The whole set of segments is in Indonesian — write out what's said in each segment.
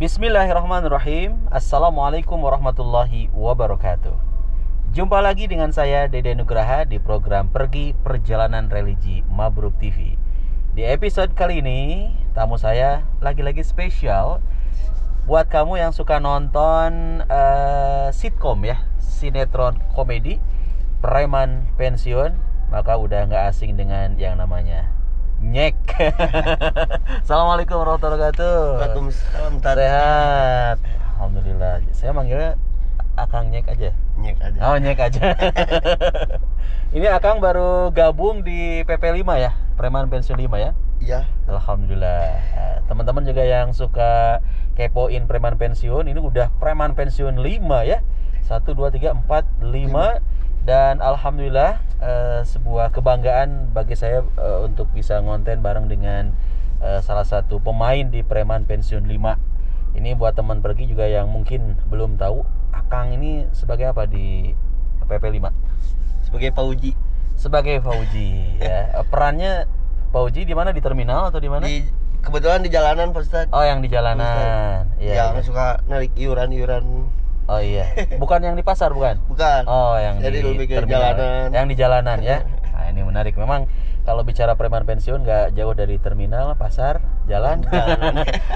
Bismillahirrahmanirrahim. Assalamualaikum warahmatullahi wabarakatuh. Jumpa lagi dengan saya Dede Nugraha di program Pergi Perjalanan Religi Mabruk TV. Di episode kali ini tamu saya lagi-lagi spesial. Buat kamu yang suka nonton sitkom ya, sinetron komedi preman pensiun, maka udah gak asing dengan yang namanya Nyek. Assalamualaikum warahmatullahi wabarakatuh. Waalaikumsalam. Sehat. Alhamdulillah. Saya manggilnya Akang Nyek aja. Nyek aja. Oh, Nyek aja. Ini Akang baru gabung di PP5 ya, Preman Pensiun 5 ya. Iya. Alhamdulillah. Teman-teman juga yang suka kepoin Preman Pensiun, ini udah Preman Pensiun 5 ya. 1 2 3 4 5. Dan alhamdulillah sebuah kebanggaan bagi saya untuk bisa ngonten bareng dengan salah satu pemain di Preman Pensiun 5. Ini buat teman pergi juga yang mungkin belum tahu, Akang ini sebagai apa di PP5? Sebagai Pauji. Sebagai Fauji ya. Perannya Fauji di mana, di terminal atau di mana? Kebetulan di jalanan, Pak Ustadz. Oh, yang di jalanan. Iya. Yang suka narik iuran-iuran. Oh iya, bukan yang di pasar, bukan? Bukan. Oh, yang jadi di lebih ke terminal. Jalanan. Yang di jalanan ya. Nah, ini menarik. Memang kalau bicara preman pensiun nggak jauh dari terminal, pasar, jalan.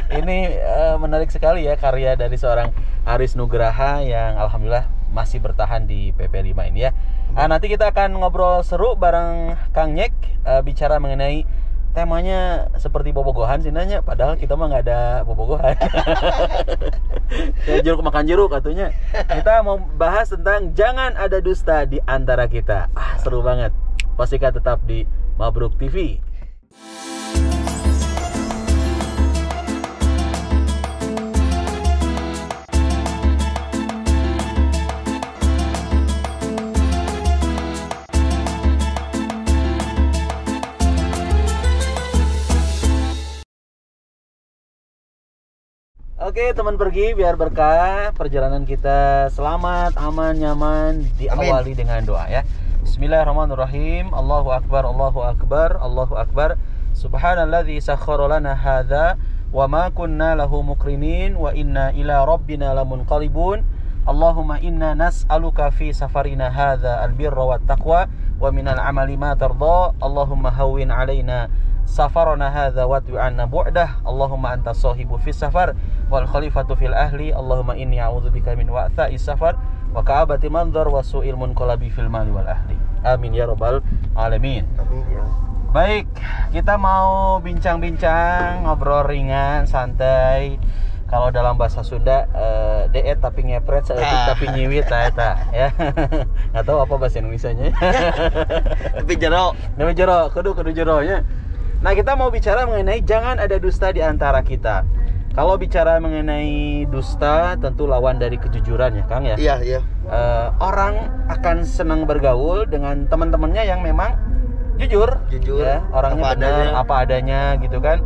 Ini menarik sekali ya, karya dari seorang Aris Nugraha yang alhamdulillah masih bertahan di PP5 ini ya. Nanti kita akan ngobrol seru bareng Kang Nyek, bicara mengenai temanya seperti bobogohan sih nanya, padahal kita mah nggak ada bobogohan. Kayak jeruk makan jeruk katanya. Kita mau bahas tentang jangan ada dusta di antara kita. Seru banget. Pastikan tetap di Mabruk TV. Oke teman pergi, biar berkah perjalanan kita selamat, aman, nyaman, diawali dengan doa ya. Bismillahirrahmanirrahim. Allahu akbar, Allahu akbar, Allahu akbar. Subhanalladzi sakhkhara lana hadza wa ma kunna lahu muqrinin wa inna ila rabbina lamunqalibun. Allahumma inna nas'aluka fi safarina hadza albirra wat taqwa wa minal amali ma tardha. Allahumma hawwin alaina safarana hadza wa tu'anna bu'dah. Allahumma anta sahibu fis safar wal khalifatu fil ahli. Allahumma inni a'udzubika min wa'tha'is safar wa ka'abati manzar wa su'il munqalabi fil mali wal ahli. Amin ya rabbal alamin. Amin ya. Baik, kita mau bincang-bincang, ngobrol ringan, santai. Kalau dalam bahasa Sunda deet tapi ngepret, seetik tapi nyiwit eta ya. Enggak tahu apa bahasa Indonesianya. Tapi jero. Nama jero, kudu jeronya. Nah, kita mau bicara mengenai jangan ada dusta di antara kita. Kalau bicara mengenai dusta, tentu lawan dari kejujuran ya, Kang ya. Iya. Orang akan senang bergaul dengan teman-temannya yang memang jujur ya, orangnya benar apa adanya gitu kan.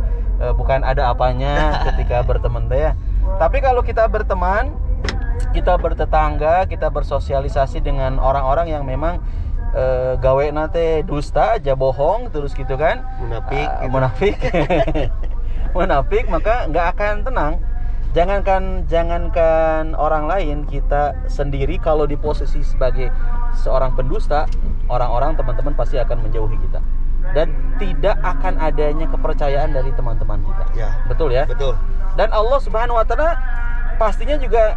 Bukan ada apanya ketika berteman ya. Tapi kalau kita berteman, kita bertetangga, kita bersosialisasi dengan orang-orang yang memang gawe nate dusta aja, bohong terus gitu kan, munafik munafik, maka nggak akan tenang. Jangankan orang lain, kita sendiri kalau di posisi sebagai seorang pendusta, orang-orang teman-teman pasti akan menjauhi kita dan tidak akan adanya kepercayaan dari teman-teman kita. Ya. Betul ya? Betul. Dan Allah Subhanahu wa taala pastinya juga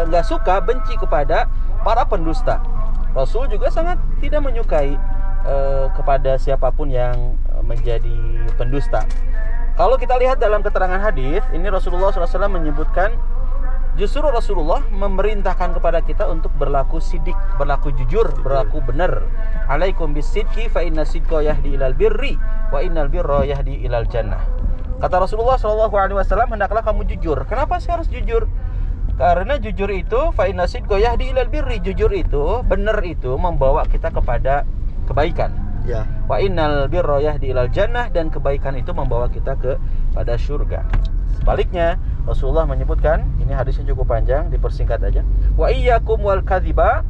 nggak suka, benci kepada para pendusta. Rasul juga sangat tidak menyukai kepada siapapun yang menjadi pendusta. Kalau kita lihat dalam keterangan hadis, ini Rasulullah SAW menyebutkan, justru Rasulullah memerintahkan kepada kita untuk berlaku sidik, berlaku jujur, berlaku benar. Alaikum bisidqi fa inna sidqa yahdi ilal birri wa innal birra yahdi ilal jannah. Kata Rasulullah SAW, hendaklah kamu jujur. Kenapa sih harus jujur? Karena jujur itu fa inna sidqa yahdi ilal birri, jujur itu, benar itu membawa kita kepada kebaikan. Ya. Wa innal birra yahdi ilal jannah, dan kebaikan itu membawa kita kepada surga. Sebaliknya, Rasulullah menyebutkan, ini hadisnya cukup panjang, dipersingkat aja. Wa iyyakum wal kadhiba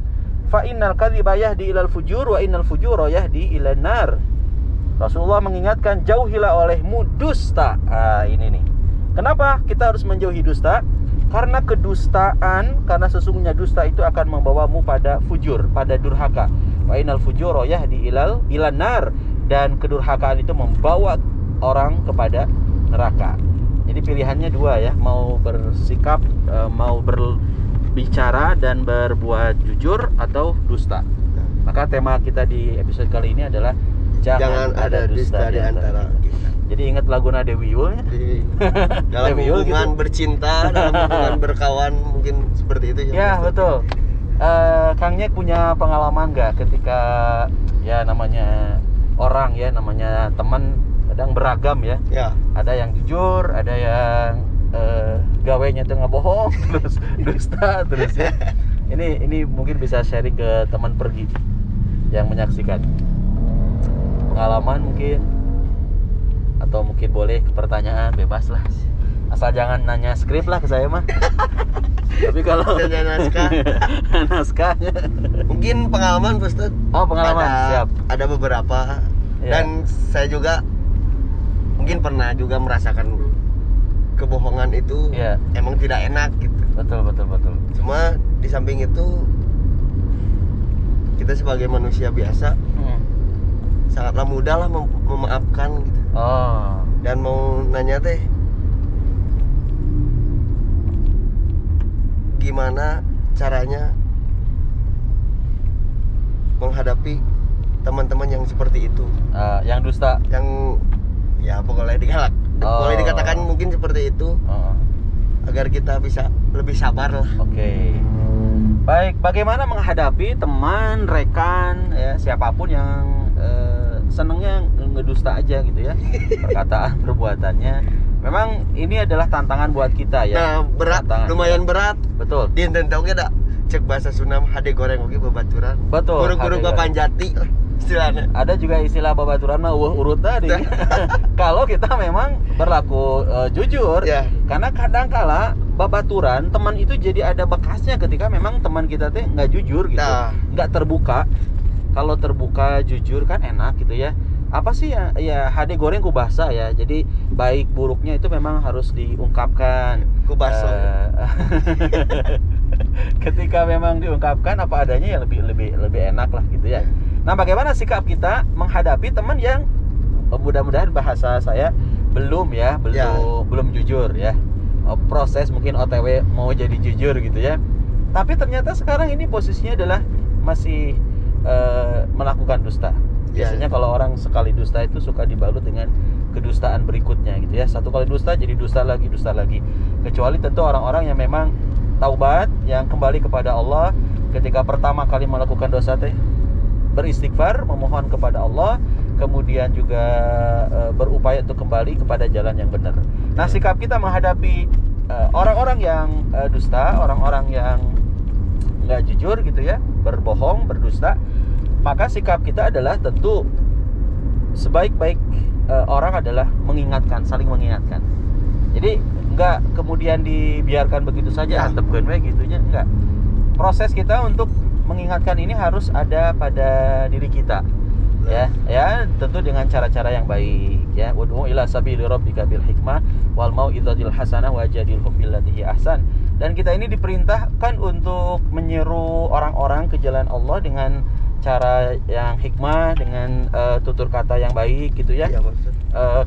fa innal kadhiba yahdi ilal fujur wa innal fujura yahdi ilan nar. Rasulullah mengingatkan, jauhilah olehmu dusta. Ini nih. Kenapa kita harus menjauhi dusta? Karena kedustaan, karena sesungguhnya dusta itu akan membawamu pada fujur, pada durhaka. Wa innal fujura yahdi ilan nar, dan kedurhakaan itu membawa orang kepada neraka. Jadi pilihannya dua ya, mau bersikap, mau berbicara dan berbuat jujur atau dusta. Maka tema kita di episode kali ini adalah jangan ada dusta di antara kita. Jadi ingat lagu Dewi Yul ya? Dalam Dewi Yul hubungan gitu. bercinta, dalam hubungan berkawan mungkin seperti itu Ya betul. Kang Nyek punya pengalaman nggak ketika ya namanya orang ya, namanya teman kadang beragam ya. Ya. Ada yang jujur, ada yang gawenya tuh bohong, terus dusta terus ya. Ini mungkin bisa sharing ke teman pergi yang menyaksikan. Pengalaman mungkin, atau mungkin boleh pertanyaan bebas lah, asal jangan nanya skrip lah ke saya mah. Tapi kalau Tanya naskah. naskahnya Mungkin pengalaman Pak Ustadz. oh pengalaman siap Ada beberapa. Ya. Dan saya juga mungkin pernah juga merasakan kebohongan itu Ya. emang tidak enak gitu. betul Cuma di samping itu kita sebagai manusia biasa sangatlah mudah lah memaafkan gitu. oh Dan mau nanya teh, gimana caranya menghadapi teman-teman yang seperti itu, yang dusta. yang ya boleh digalak, boleh dikatakan mungkin seperti itu, agar kita bisa lebih sabar lah. Oke. Baik, bagaimana menghadapi teman, rekan, ya siapapun yang senengnya ngedusta aja gitu ya, perkataan, perbuatannya. Memang ini adalah tantangan buat kita ya. Nah, berat, Tantangan. lumayan berat. Betul. Di enteng-entengnya dak cek bahasa Sunda hade goreng oge babaturan. Betul. Guru-guru Hade bapanjati lah istilahnya. Ada juga istilah babaturan mah urut tadi. Kalau kita memang berlaku jujur, Ya. karena kadang-kala babaturan teman itu jadi ada bekasnya ketika memang teman kita teh nggak jujur gitu, Nah. nggak terbuka. Kalau terbuka jujur kan enak gitu ya. Apa sih ya hade goreng ku bahasa ya. Jadi baik buruknya itu memang harus diungkapkan. Ku baso. Ketika memang diungkapkan apa adanya ya lebih enak lah gitu ya. Nah, bagaimana sikap kita menghadapi teman yang mudah-mudahan bahasa saya belum jujur ya. Proses mungkin OTW mau jadi jujur gitu ya. Tapi ternyata sekarang ini posisinya adalah masih melakukan dusta. Biasanya kalau orang sekali dusta itu suka dibalut dengan kedustaan berikutnya gitu ya. Satu kali dusta jadi dusta lagi. Kecuali tentu orang-orang yang memang taubat, yang kembali kepada Allah ketika pertama kali melakukan dosa teh, beristighfar, memohon kepada Allah, kemudian juga berupaya untuk kembali kepada jalan yang benar. Nah, sikap kita menghadapi orang-orang yang dusta, orang-orang yang nggak jujur gitu ya, berbohong, berdusta, maka sikap kita adalah tentu sebaik-baik orang adalah mengingatkan, saling mengingatkan. Jadi nggak kemudian dibiarkan begitu saja, antepkeun we gitunya, enggak. Proses kita untuk mengingatkan ini harus ada pada diri kita. Ya, tentu dengan cara-cara yang baik ya. Ud'u ila sabili rabbika bil hikmah wal mau'izatil hasanah wajadilhum billati ahsan. Dan kita ini diperintahkan untuk menyeru orang-orang ke jalan Allah dengan cara yang hikmah, dengan tutur kata yang baik gitu ya. Iya, maksud.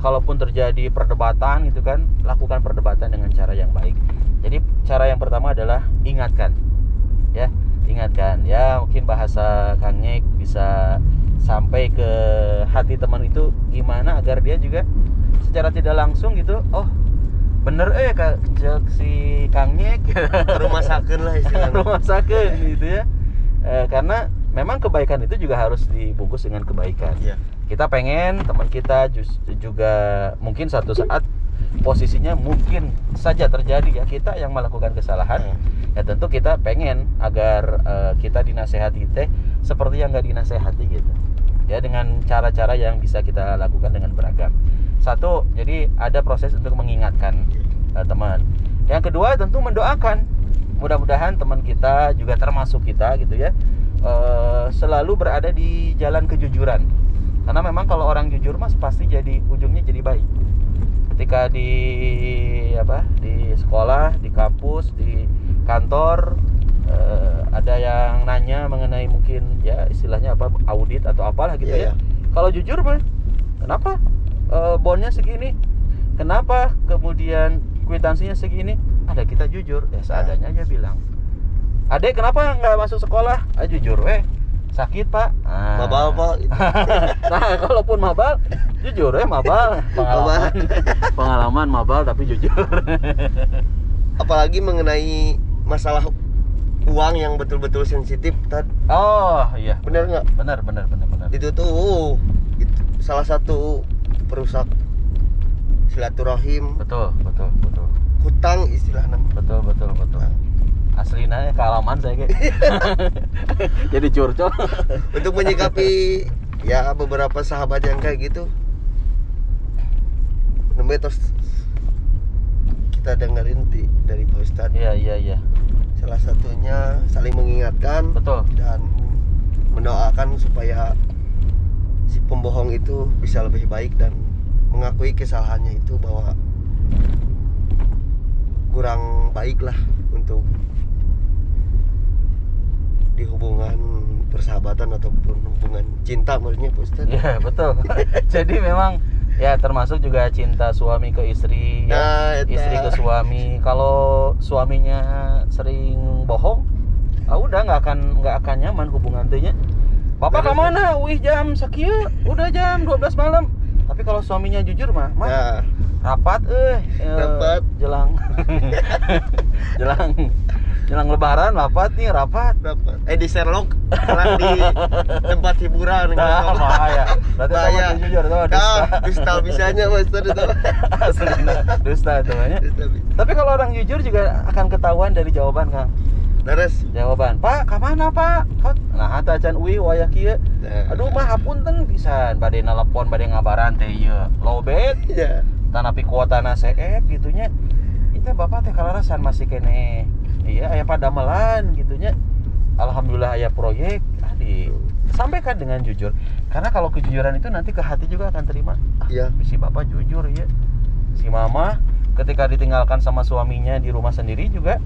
Kalaupun terjadi perdebatan gitu kan, lakukan perdebatan dengan cara yang baik. Jadi cara yang pertama adalah ingatkan. Ya, ingatkan. Ya, mungkin bahasa Kang Nyek bisa sampai ke hati teman itu gimana agar dia juga secara tidak langsung gitu, oh bener cek si Kang Nyek Rumah sakit lah istilahnya. rumah sakit gitu ya. Karena memang kebaikan itu juga harus dibungkus dengan kebaikan. Iya. Kita pengen teman kita juga mungkin suatu saat posisinya mungkin saja terjadi ya, kita yang melakukan kesalahan. Ya tentu kita pengen agar kita dinasehati teh seperti yang nggak dinasehati gitu ya, dengan cara-cara yang bisa kita lakukan dengan beragam. Satu, jadi ada proses untuk mengingatkan teman. Yang kedua tentu mendoakan, mudah-mudahan teman kita juga termasuk kita gitu ya, selalu berada di jalan kejujuran. Karena memang kalau orang jujur mas pasti jadi ujungnya jadi baik. ketika di sekolah, di kampus, di kantor, ada yang nanya mengenai mungkin ya istilahnya apa, audit atau apalah gitu ya. Kalau jujur mah, kenapa bonnya segini, kenapa kemudian kwitansinya segini, ada kita jujur ya seadanya aja bilang. Adek kenapa nggak masuk sekolah? Jujur sakit pak. Mabal pak. Nah kalaupun mabal, jujur mabal, pengalaman mabal tapi jujur. Apalagi mengenai masalah uang yang betul-betul sensitif, Oh iya. Bener nggak? Bener. Itu tuh salah satu perusak silaturahim. Betul. Hutang istilahnya. Betul. Aslinya kealaman saya kayak. Jadi curcol. Untuk menyikapi ya beberapa sahabat yang kayak gitu, terus kita dengerin dari Pak Ustadz. Iya. Salah satunya saling mengingatkan. Betul. Dan mendoakan supaya si pembohong itu bisa lebih baik dan mengakui kesalahannya itu bahwa kurang baik lah untuk di hubungan persahabatan ataupun hubungan cinta maksudnya Pak Ustadz. Iya betul. Jadi memang ya termasuk juga cinta suami ke istri, istri ke suami. Kalau suaminya sering bohong, udah nggak akan nyaman hubungan tehnya. Bapak kemana? Wih jam sekieu, udah jam 12 malam. Tapi kalau suaminya jujur mah rapat, rapat jelang jelang lebaran rapat. Di Sherlock, di tempat hiburan. Bahaya. Berarti jujur tuh dusta bisanya Mas itu. Dusta itu banyak. Tapi kalau orang jujur juga akan ketahuan dari jawaban, Kang. Terus jawaban, Pak, kemana Pak? Nah, hata can uih wayah kieu. Aduh mah hapunten pisan, bade nelpon, bade ngabaran teh ieu. Lobet. Iya. Tanapi kuotana CF gitunya. Itu Bapak teh kalarasan masih kene. Iya, aya padamelan gitunya. Alhamdulillah aya proyek. Sampaikan dengan jujur. Karena kalau kejujuran itu nanti ke hati juga akan terima. Iya. Si Bapak jujur ya. Si Mama ketika ditinggalkan sama suaminya di rumah sendiri juga.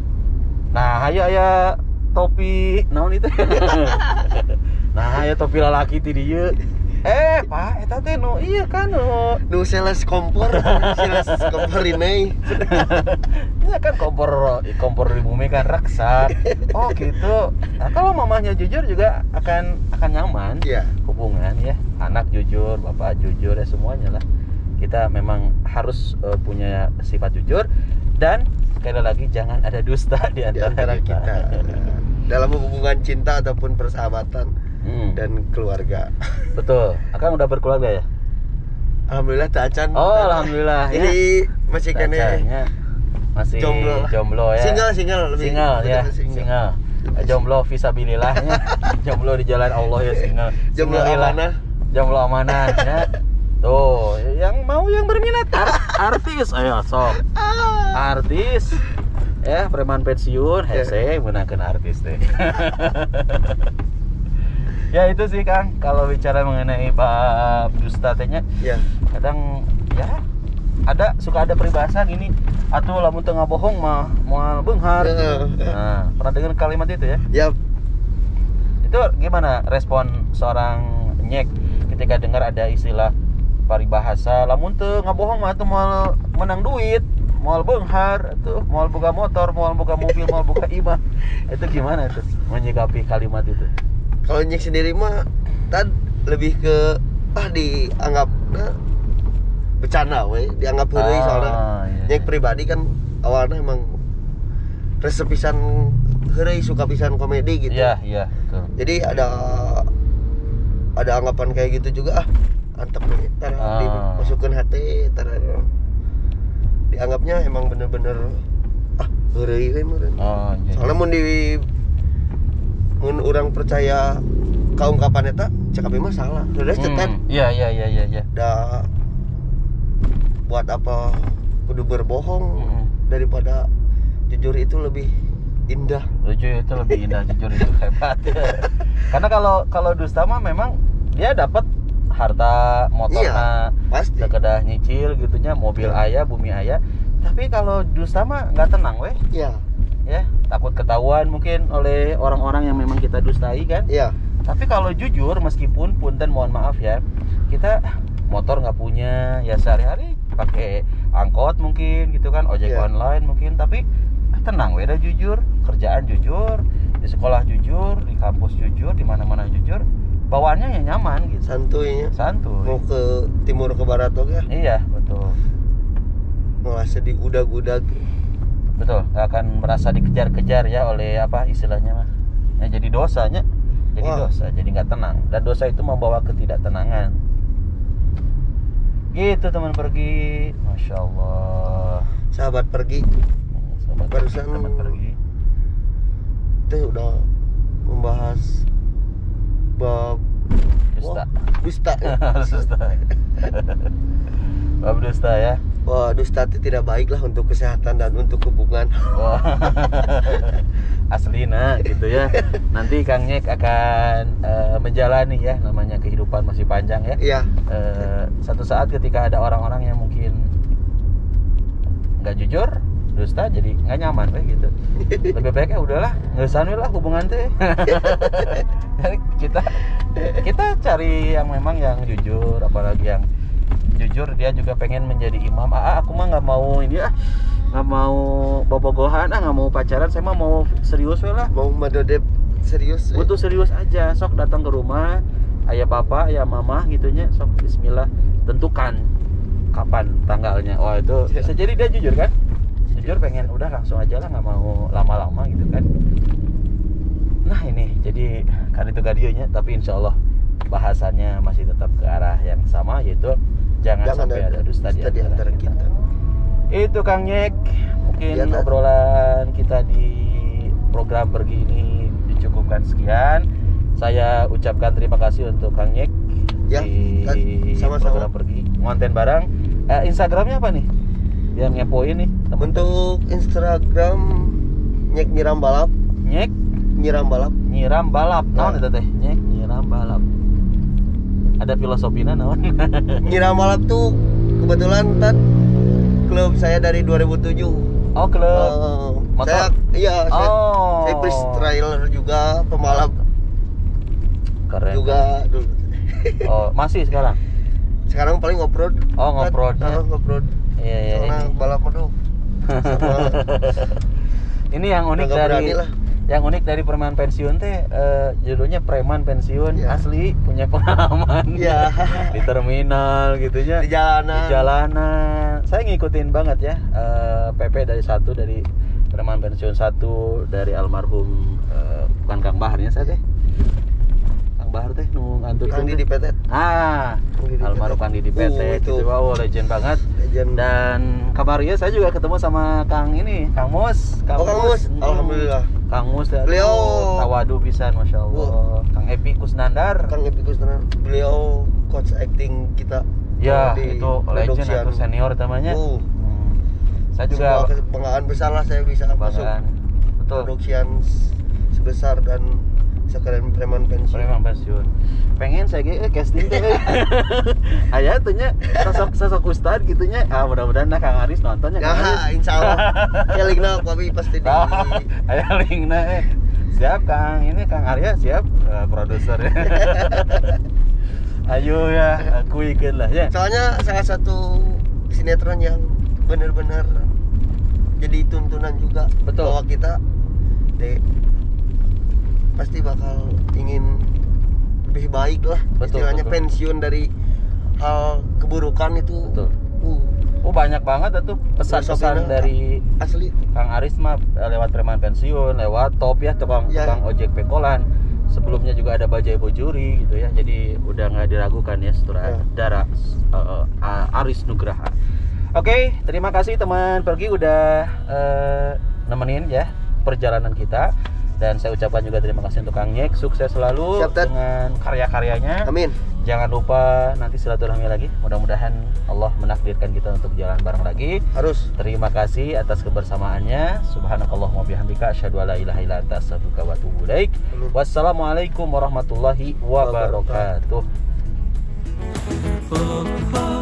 Nah, aya topi naon itu. Nah, aya topi lalaki ti dieu. Pak, eta teh iya kan nu sales kompor ini. Iya kan kompor di bumi kan raksa. Oh gitu. Nah, kalau mamahnya jujur juga akan nyaman. Iya. Hubungan ya. Anak jujur, bapak jujur ya semuanya lah. Kita memang harus punya sifat jujur dan sekali lagi jangan ada dusta di antara kita. Dalam hubungan cinta ataupun persahabatan dan keluarga. Betul. Akang udah berkeluarga ya? Alhamdulillah Tacan. Oh, alhamdulillah ya. Jadi masih kene masih jomblo ya. Single ya. Single. Jomblo fisabilillahnya. Jomblo di jalan Allah ya single. Jomblo amanah ya. Tuh, yang berminat artis ayo sok. Artis. Ya, preman pensiun, hese meunangkeun artis teh. Ya itu sih Kang, kalau bicara mengenai bab dusta tehnya. Ya. Kadang ya suka ada peribahasan ini atuh lamun teu ngabohong mah moal beunghar. Nah, pernah dengar kalimat itu ya? Yap. Itu gimana respon seorang nyek ketika dengar ada istilah paribahasa lamun teu ngabohong mah atuh moal menang duit, moal beunghar, atuh moal boga motor, moal boga mobil, moal boga imah. Itu gimana tuh menyikapi kalimat itu? Kalau nyek sendiri mah lebih ke dianggap bercanda dianggap heureuy soalnya. Iya. Nyek pribadi kan awalnya emang resep pisan heureuy, suka pisan komedi gitu. Iya, betul. Jadi ada anggapan kayak gitu juga antep nih, dimasukkan hati, dianggapnya emang bener-bener heureuy we meureun. Iya. Soalnya mun urang percaya kaungkapan eta cek abi mah salah. Udah cetet. Iya. Da buat apa kudu berbohong daripada jujur itu lebih indah. Jujur itu lebih indah, jujur itu hebat ya. Karena kalau dusta mah memang dia dapat harta motorna pasti. sekedah nyicil gitunya, mobil aya, bumi aya. Tapi kalau dusta mah nggak tenang weh. Iya. Ya, takut ketahuan mungkin oleh orang-orang yang memang kita dustai kan. Iya. Tapi kalau jujur, meskipun punten mohon maaf ya, kita motor nggak punya, ya sehari-hari pakai angkot mungkin gitu kan, ojek online mungkin, tapi tenang weh, dah jujur, kerjaan jujur, di sekolah jujur, di kampus jujur, di mana-mana jujur, bawaannya ya nyaman gitu. Santuy. Mau ke timur ke barat oke ya? Iya, betul. Merasa diudag-udag. Betul, nggak akan merasa dikejar-kejar ya oleh apa istilahnya mah. Ya jadi dosanya. Jadi dosa, jadi nggak tenang. Dan dosa itu membawa ketidaktenangan. Gitu teman pergi, masya Allah. Sahabat pergi. Sahabat Barusan teman pergi. Kita udah membahas bab Dusta. Dusta. Dusta. Bab dusta ya. Wah, dusta itu tidak baik lah untuk kesehatan dan untuk hubungan. Aslina gitu ya. Nanti Kang Nyek akan menjalani ya, namanya kehidupan masih panjang ya. Iya. Satu saat ketika ada orang-orang yang mungkin nggak jujur, dusta, jadi nggak nyaman gitu. Lebih baiknya udahlah, nggak usah lah hubungan teh. Jadi kita cari yang memang yang jujur, apalagi yang jujur dia juga pengen menjadi imam. Aku mah nggak mau ini nggak mau bobogohan, nggak mau pacaran, saya mah mau serius lah. Mau madodep serius. Butuh serius aja, sok datang ke rumah, ayah papa, ayah mama gitunya, sok bismillah, tentukan kapan tanggalnya. Wah itu bisa jadi dia jujur kan? Jujur pengen udah langsung aja lah, nggak mau lama-lama gitu kan. Nah ini jadi kan itu gadionya, tapi insya Allah bahasannya masih tetap ke arah yang sama, yaitu jangan sampai ada dusta di antara kita. Itu Kang Nyek, mungkin obrolan kita di program pergi ini dicukupkan sekian. Saya ucapkan terima kasih untuk Kang Nyek di program pergi ngonten barang. Instagramnya apa nih? Biar ngepoin nih teman. Untuk Instagram Nyek Nyiram Balap. Nyek Nyiram Balap. Nyiram Balap. Naon eta teh? Nyek Nyiram Balap. Ada filosofinya naon? Nyiram Balap tuh kebetulan klub saya dari 2007. Oh, klub motor? Saya freestyler juga, pembalap. Keren. Juga dulu. Oh, masih sekarang? Sekarang paling off-road. Oh, ngobrol. Off-road. Iya. Soalnya balap aduh. Ini yang unik dari permen pensiun teh, judulnya preman pensiun. Asli punya pengalaman di terminal gitunya, di jalanan. Saya ngikutin banget ya, PP dari preman pensiun 1 dari almarhum bukan Kang Baharnya saya teh, Kang Bahar teh nu ngantur Kang Didi Petet. Almarhum Kang Didi Petet itu wow, legend banget. Dan kabarnya saya juga ketemu sama Kang Mus. Kang Mus. Alhamdulillah. Kang Mus beliau tawadu pisan, masya Allah. Kang Epi Kusnandar. Beliau coach acting kita. Ya, itu legend atau senior namanya. Saya juga kebanggaan besar lah saya bisa masuk. Betul. Produksian sebesar dan sekeren preman pensiun. Pengen saya casting teh. Aya tuhnya sosok ustad gitunya. Mudah-mudahan Kang Aris nontonnya. Insyaallah. Ya linkna tapi pasti di aya linkna. Siap Kang, ini Kang Arya siap produser. Ayo ya, akuikeun lah ya. Soalnya salah satu sinetron yang benar-benar jadi tuntunan juga. Betul. Bahwa kita pasti bakal ingin lebih baik lah. Istilahnya pensiun dari hal keburukan itu. Betul. Banyak banget tuh pesan-pesan dari asli Kang Aris mah lewat preman pensiun, lewat top ya, tukang ojek pekolan. Sebelumnya juga ada Bajai Bojuri gitu ya. Jadi udah nggak diragukan ya sutradara Aris Nugraha. Oke, terima kasih teman pergi udah nemenin ya perjalanan kita. Dan saya ucapkan juga terima kasih untuk Kang Nyek, sukses selalu dengan karya-karyanya. Amin. Jangan lupa nanti silaturahmi lagi. Mudah-mudahan Allah menakdirkan kita untuk jalan bareng lagi. Harus. Terima kasih atas kebersamaannya. Subhanakallahumma bihamdika asyhadu an la ilaha illa anta astaghfiruka wa atubu ilaik. Wassalamualaikum warahmatullahi wabarakatuh. oh, oh.